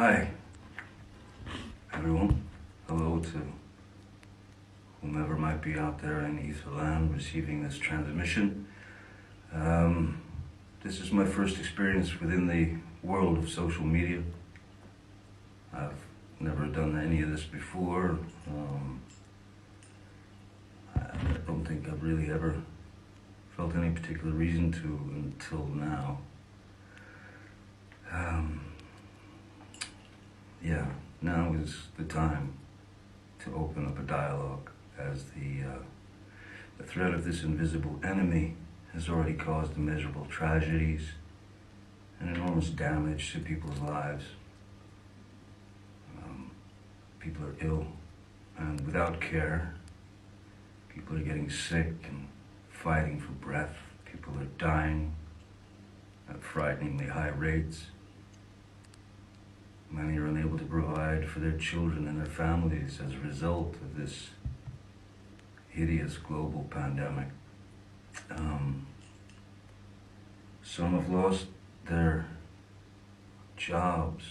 Hi, everyone. Hello to whomever might be out there in Etherland receiving this transmission. This is my first experience within the world of social media. I've never done any of this before. I don't think I've really ever felt any particular reason to until now. Now is the time to open up a dialogue, as the threat of this invisible enemy has already caused immeasurable tragedies and enormous damage to people's lives. People are ill and without care. People are getting sick and fighting for breath. People are dying at frighteningly high rates. Many are unable to provide for their children and their families as a result of this hideous global pandemic. Some have lost their jobs,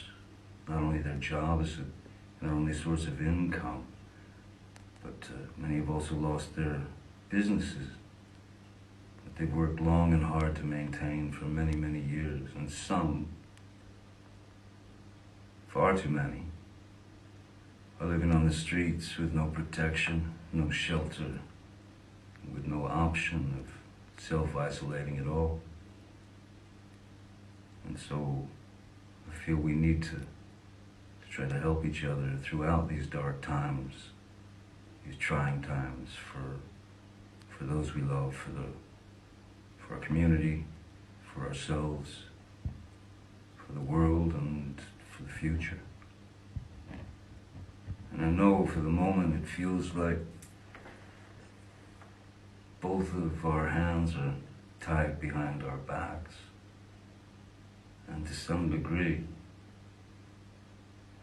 not only their jobs and their only source of income, but many have also lost their businesses that they've worked long and hard to maintain for many, many years, and some, far too many, are living on the streets with no protection, no shelter, with no option of self-isolating at all. And so I feel we need to try to help each other throughout these dark times, these trying times for those we love, for our community, for ourselves, for the world, and for the future. And I know for the moment it feels like both of our hands are tied behind our backs. And to some degree,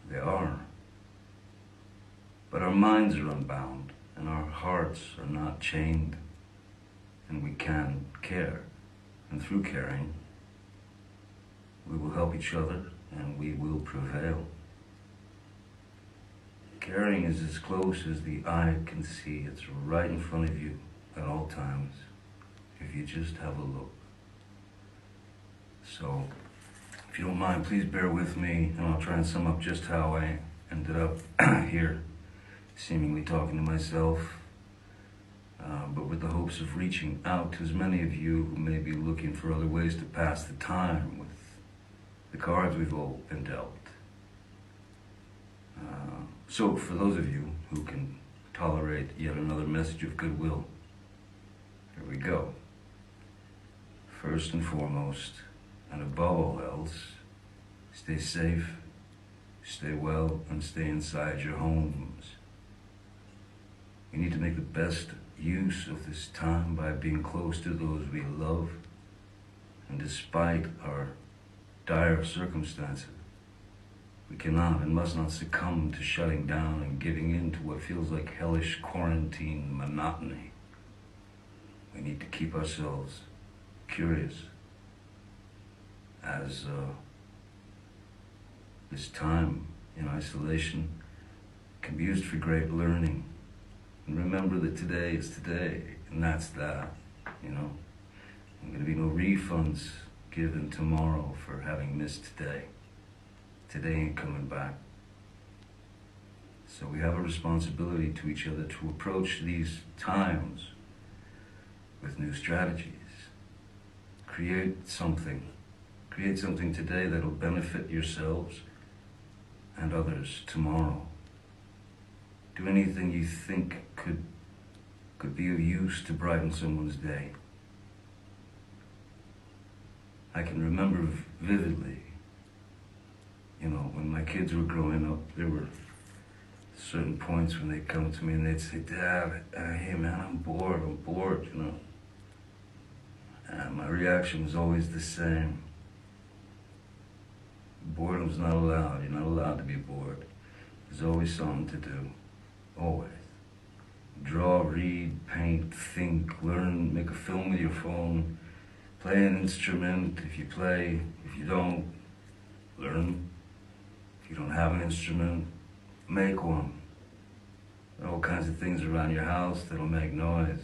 they are. But our minds are unbound, and our hearts are not chained, and we can care. And through caring, we will help each other, and we will prevail. Caring is as close as the eye can see. It's right in front of you at all times, if you just have a look. So, if you don't mind, please bear with me, and I'll try and sum up just how I ended up here, seemingly talking to myself, but with the hopes of reaching out to as many of you who may be looking for other ways to pass the time with the cards we've all been dealt. So for those of you who can tolerate yet another message of goodwill, here we go. First and foremost, and above all else, stay safe, stay well, and stay inside your homes. We need to make the best use of this time by being close to those we love, and despite our dire circumstances, we cannot and must not succumb to shutting down and giving in to what feels like hellish quarantine monotony. We need to keep ourselves curious, as this time in isolation can be used for great learning. And remember that today is today, and that's that, you know. There's going to be no refunds given tomorrow for having missed today. Today ain't coming back. So we have a responsibility to each other to approach these times with new strategies. Create something today that'll benefit yourselves and others tomorrow. Do anything you think could be of use to brighten someone's day. I can remember vividly, when my kids were growing up, there were certain points when they'd come to me and they'd say, "Dad, hey man, I'm bored, And my reaction was always the same. Boredom's not allowed. You're not allowed to be bored. There's always something to do. Always. Draw, read, paint, think, learn, make a film with your phone, play an instrument if you play. If you don't, learn. If you don't have an instrument, make one. There are all kinds of things around your house that'll make noise.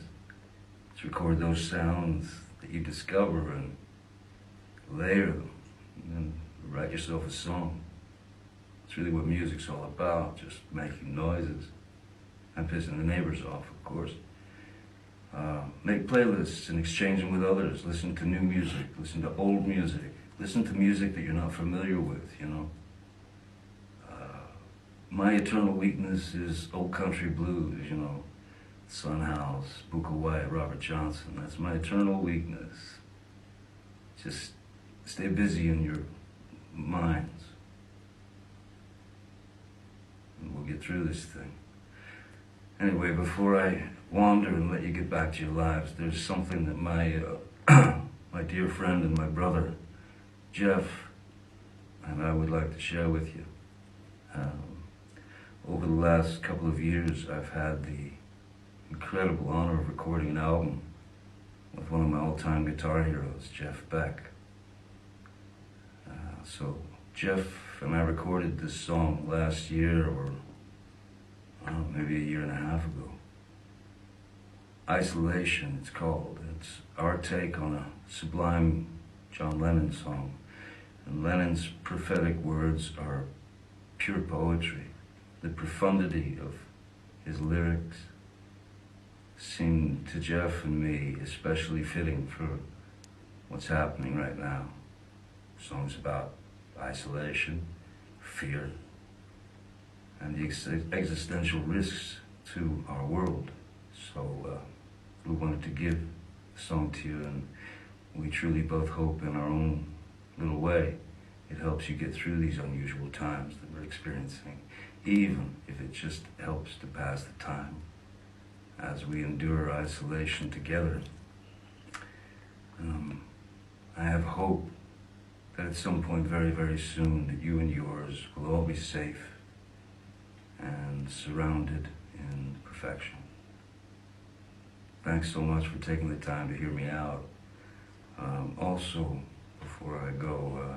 Let's record those sounds that you discover and layer them, and then write yourself a song. It's really what music's all about, just making noises and pissing the neighbors off, of course. Make playlists and exchange them with others. Listen to new music, listen to old music, listen to music that you're not familiar with, you know. My eternal weakness is old country blues, you know. Son House, Booker White, Robert Johnson. That's my eternal weakness. Just stay busy in your minds. And we'll get through this thing. Anyway, before I wander and let you get back to your lives, there's something that my my dear friend and my brother, Jeff, and I would like to share with you. Over the last couple of years, I've had the incredible honor of recording an album with one of my all-time guitar heroes, Jeff Beck. So Jeff and I recorded this song last year, or maybe a year and a half ago. Isolation, it's called. It's our take on a sublime John Lennon song. And Lennon's prophetic words are pure poetry. The profundity of his lyrics seemed to Jeff and me especially fitting for what's happening right now. Songs about isolation, fear, and the existential risks to our world. So we wanted to give the song to you, and we truly both hope in our own little way it helps you get through these unusual times that we're experiencing, even if it just helps to pass the time as we endure isolation together. I have hope that at some point very, very soon that you and yours will all be safe and surrounded in perfection. Thanks so much for taking the time to hear me out. Also, before I go,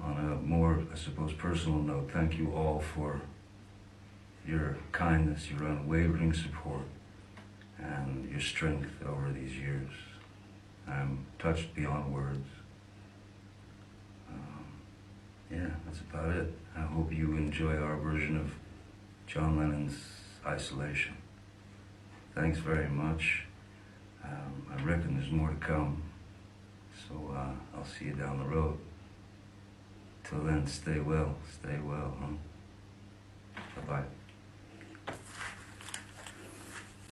on a more, I suppose, personal note, thank you all for your kindness, your unwavering support, and your strength over these years. I'm touched beyond words. Yeah, that's about it. I hope you enjoy our version of John Lennon's Isolation. Thanks very much. I reckon there's more to come, so I'll see you down the road. Till then, stay well, huh?